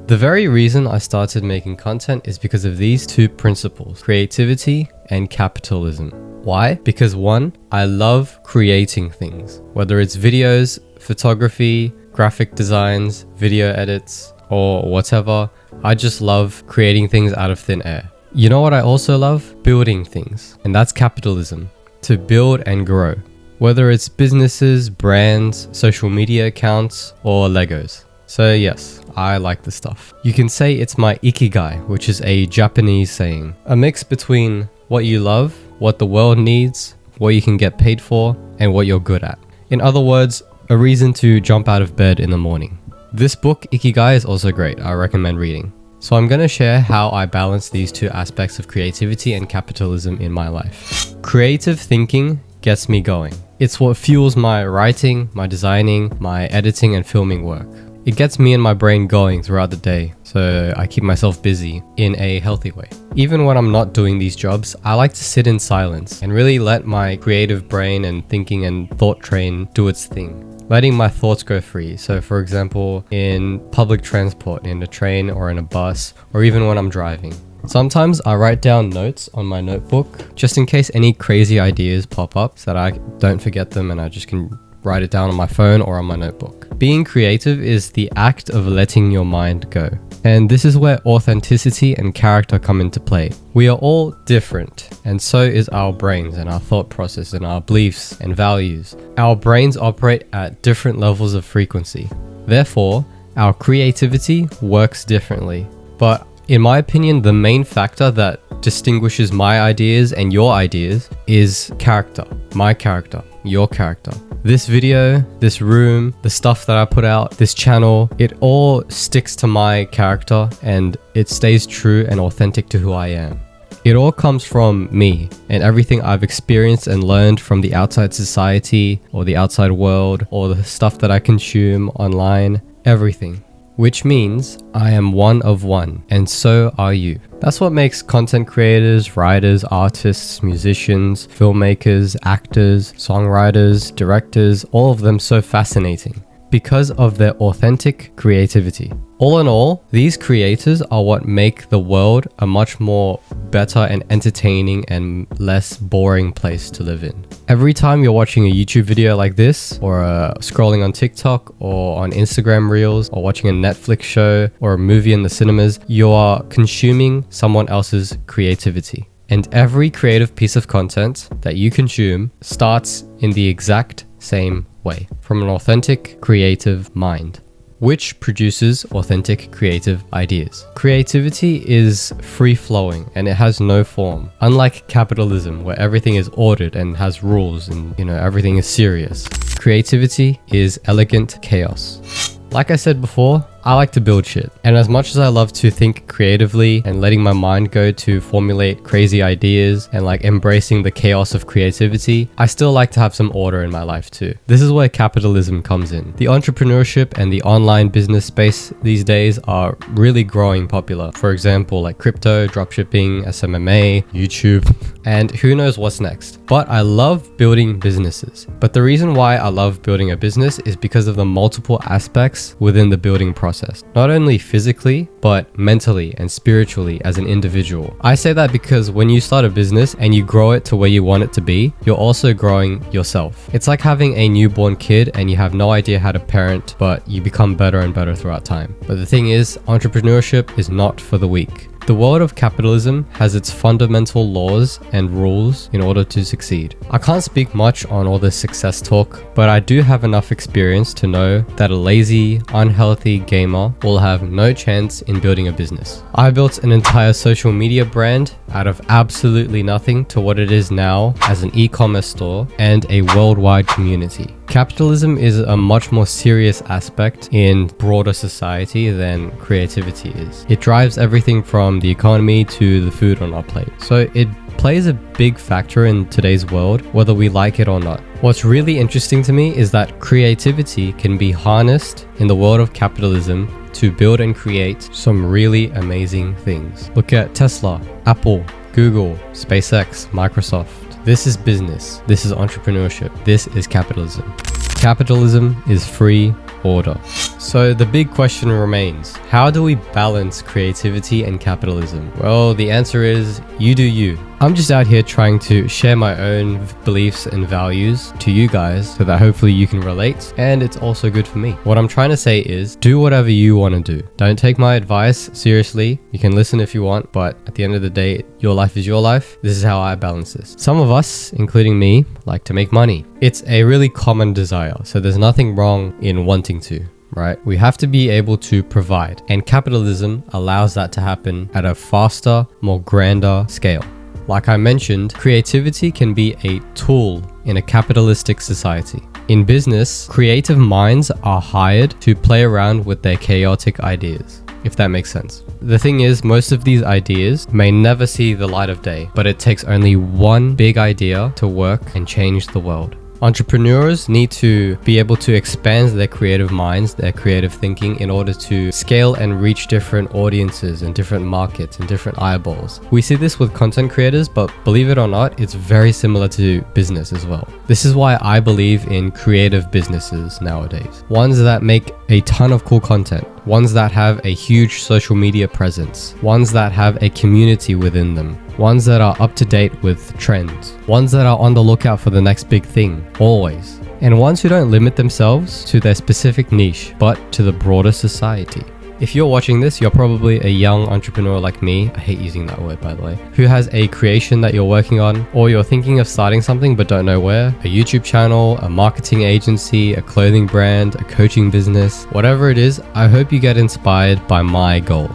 The very reason I started making content is because of these two principles, creativity and capitalism. Why? Because one, I love creating things, whether it's videos, photography, graphic designs, video edits, or whatever. I just love creating things out of thin air. You know what I also love? Building things. And that's capitalism. To build and grow. Whether it's businesses, brands, social media accounts, or Legos. So yes, I like this stuff. You can say it's my ikigai, which is a Japanese saying. A mix between what you love, what the world needs, what you can get paid for, and what you're good at. In other words, a reason to jump out of bed in the morning. This book, Ikigai, is also great. I recommend reading. So I'm going to share how I balance these two aspects of creativity and capitalism in my life. Creative thinking gets me going. It's what fuels my writing, my designing, my editing and filming work. It gets me and my brain going throughout the day, so I keep myself busy in a healthy way. Even when I'm not doing these jobs, I like to sit in silence and really let my creative brain and thinking and thought train do its thing. Letting my thoughts go free. So for example, in public transport, in a train or in a bus, or even when I'm driving. Sometimes I write down notes on my notebook, just in case any crazy ideas pop up so that I don't forget them and I just can write it down on my phone or on my notebook. Being creative is the act of letting your mind go. And this is where authenticity and character come into play. We are all different, and so is our brains and our thought process and our beliefs and values. Our brains operate at different levels of frequency. Therefore, our creativity works differently. But in my opinion, the main factor that distinguishes my ideas and your ideas is character. My character, your character. This video, this room, the stuff that I put out, this channel, it all sticks to my character and it stays true and authentic to who I am. It all comes from me and everything I've experienced and learned from the outside society or the outside world or the stuff that I consume online, everything. Which means I am one of one, and so are you. That's what makes content creators, writers, artists, musicians, filmmakers, actors, songwriters, directors, all of them so fascinating. Because of their authentic creativity. All in all, these creators are what make the world a much more better and entertaining and less boring place to live in. Every time you're watching a YouTube video like this, or scrolling on TikTok, or on Instagram Reels, or watching a Netflix show, or a movie in the cinemas, you are consuming someone else's creativity. And every creative piece of content that you consume starts in the exact same way, from an authentic, creative mind, which produces authentic, creative ideas. Creativity is free-flowing and it has no form. Unlike capitalism, where everything is ordered and has rules and, everything is serious. Creativity is elegant chaos. Like I said before, I like to build shit. And as much as I love to think creatively and letting my mind go to formulate crazy ideas and embracing the chaos of creativity, I still like to have some order in my life too. This is where capitalism comes in. The entrepreneurship and the online business space these days are really growing popular. For example, like crypto, dropshipping, SMMA, YouTube, and who knows what's next. But I love building businesses. But the reason why I love building a business is because of the multiple aspects within the building process. Not only physically, but mentally and spiritually as an individual. I say that because when you start a business and you grow it to where you want it to be, you're also growing yourself. It's like having a newborn kid and you have no idea how to parent, but you become better and better throughout time. But the thing is, entrepreneurship is not for the weak. The world of capitalism has its fundamental laws and rules in order to succeed. I can't speak much on all this success talk, but I do have enough experience to know that a lazy, unhealthy gamer will have no chance in building a business. I built an entire social media brand out of absolutely nothing to what it is now as an e-commerce store and a worldwide community. Capitalism is a much more serious aspect in broader society than creativity is. It drives everything from the economy to the food on our plate. So it plays a big factor in today's world, whether we like it or not. What's really interesting to me is that creativity can be harnessed in the world of capitalism to build and create some really amazing things. Look at Tesla, Apple, Google, SpaceX, Microsoft. This is business. This is entrepreneurship. This is capitalism. Capitalism is free order. So the big question remains, how do we balance creativity and capitalism? Well, the answer is you do you. I'm just out here trying to share my own beliefs and values to you guys so that hopefully you can relate, and it's also good for me. What I'm trying to say is do whatever you want to do. Don't take my advice seriously. You can listen if you want, but at the end of the day, your life is your life. This is how I balance this. Some of us, including me, like to make money. It's a really common desire, so there's nothing wrong in wanting to. Right? We have to be able to provide, and capitalism allows that to happen at a faster, more grander scale. Like I mentioned, creativity can be a tool in a capitalistic society. In business, creative minds are hired to play around with their chaotic ideas, if that makes sense. The thing is, most of these ideas may never see the light of day, but it takes only one big idea to work and change the world. Entrepreneurs need to be able to expand their creative minds, their creative thinking in order to scale and reach different audiences and different markets and different eyeballs. We see this with content creators, but believe it or not, it's very similar to business as well. This is why I believe in creative businesses nowadays. Ones that make a ton of cool content, ones that have a huge social media presence, ones that have a community within them, ones that are up to date with trends, ones that are on the lookout for the next big thing, always, and ones who don't limit themselves to their specific niche, but to the broader society. If you're watching this, you're probably a young entrepreneur like me, I hate using that word by the way, who has a creation that you're working on, or you're thinking of starting something but don't know where, a YouTube channel, a marketing agency, a clothing brand, a coaching business, whatever it is, I hope you get inspired by my goal.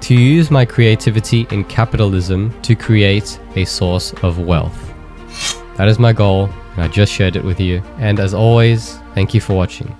To use my creativity in capitalism to create a source of wealth. That is my goal, and I just shared it with you. And as always, thank you for watching.